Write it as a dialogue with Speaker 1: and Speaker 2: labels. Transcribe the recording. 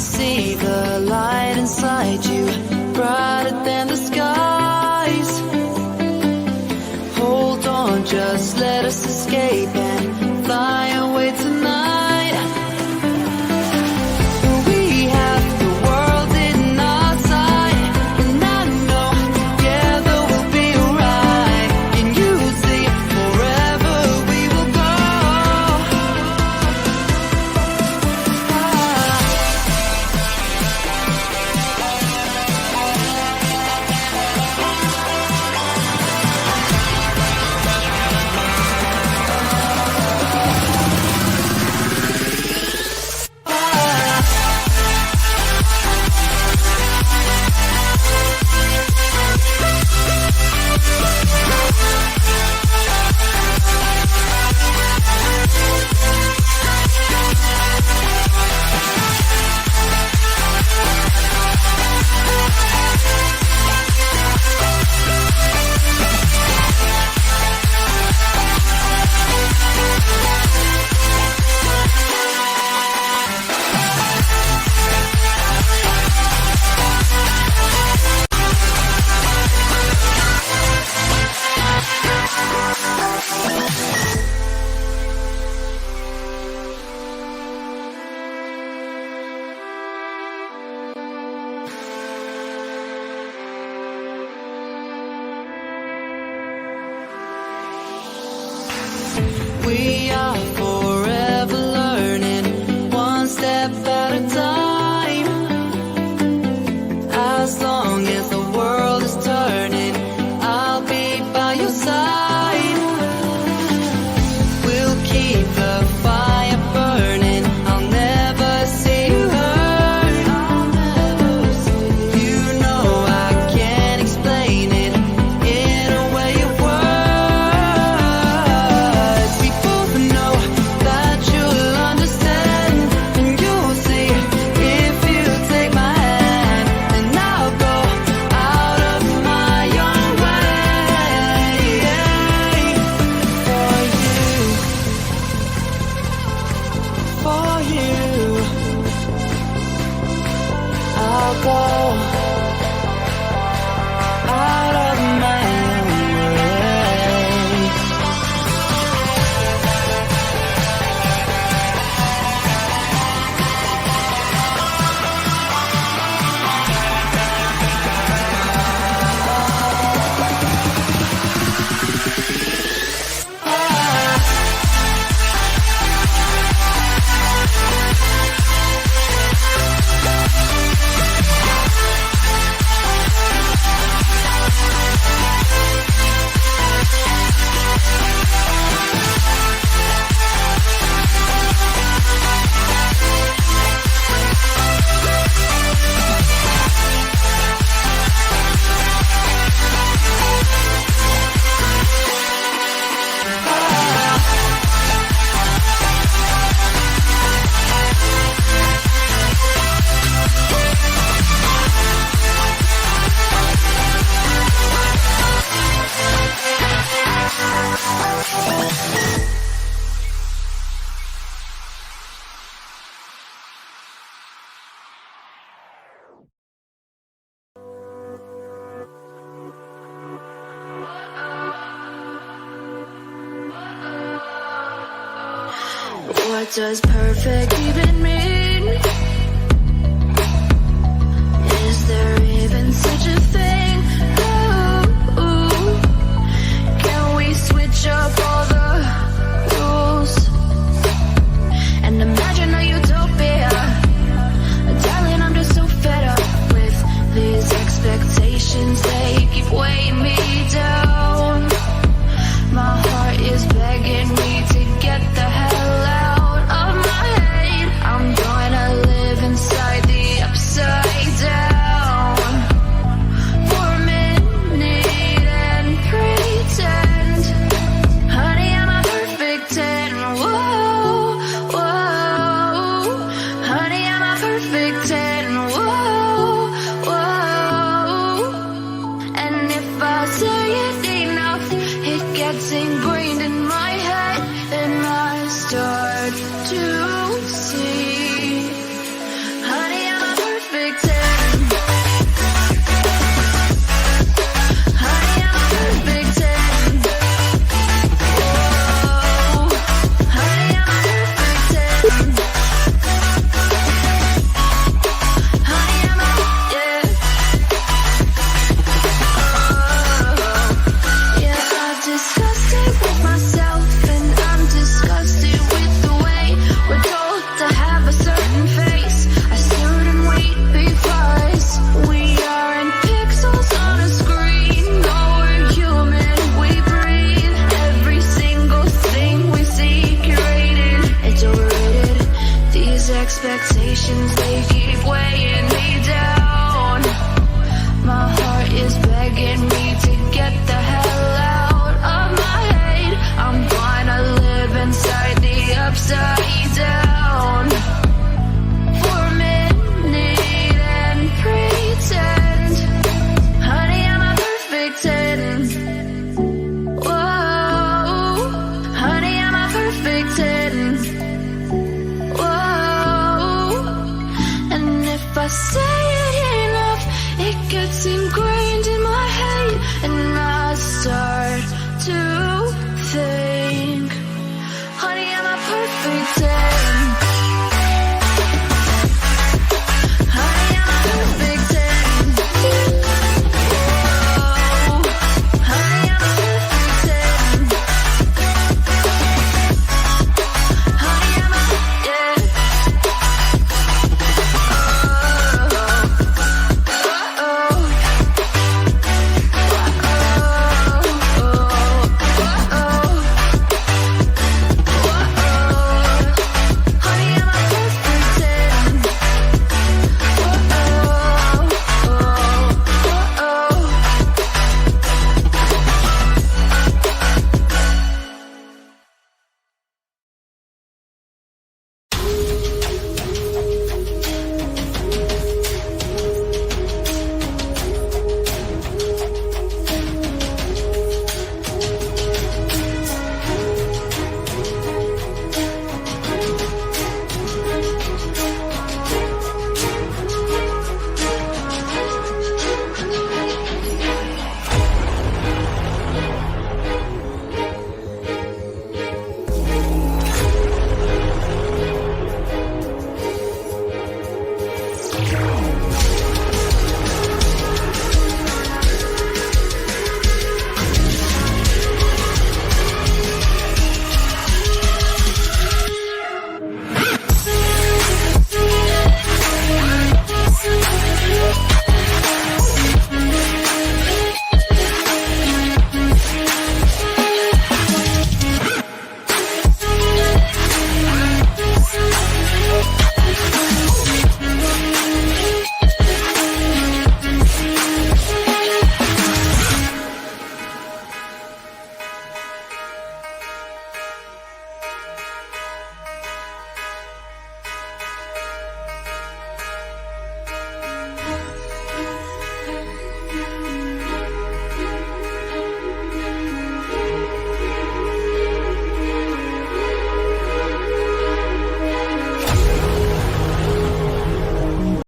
Speaker 1: see the light inside you, brighter than the skies. Hold on, just let us escape and fly away tonight. We are forever learning, one step at a time. As long as the world is turning, I'll be by your side. We'll keep the fire burning, I'll never see you hurt. You know I can't explain it in a way of words. We both know that you'll understand, and you'll see if you take my hand, and I'll go out of my own way for you. I'll go out of my own way.
Speaker 2: What does perfect even mean? Is there even such a thing? Ooh, can we switch up all the rules and imagine a utopia? Darling, I'm just so fed up with these expectations. They keep weighing me down. My heart is begging me to get the hell out of my head. I'm gonna live inside the upside down for a minute and pretend, honey, I'm a perfect 10. Whoa, whoa, honey, I'm a perfect 10. Whoa, whoa, and if I say it enough, it gets ingrained in my head, and I start to see, honey, I'm a expectations, they keep weighing me down. My heart is begging me to get the hell out of my head. I'm gonna live inside the upside down for a minute and pretend, honey, I'm a perfect 10. Whoa, honey, I'm a perfect 10. Whoa, and if I say it enough, it gets ingrained in my head, and I start to think, honey, I'm a perfect 10.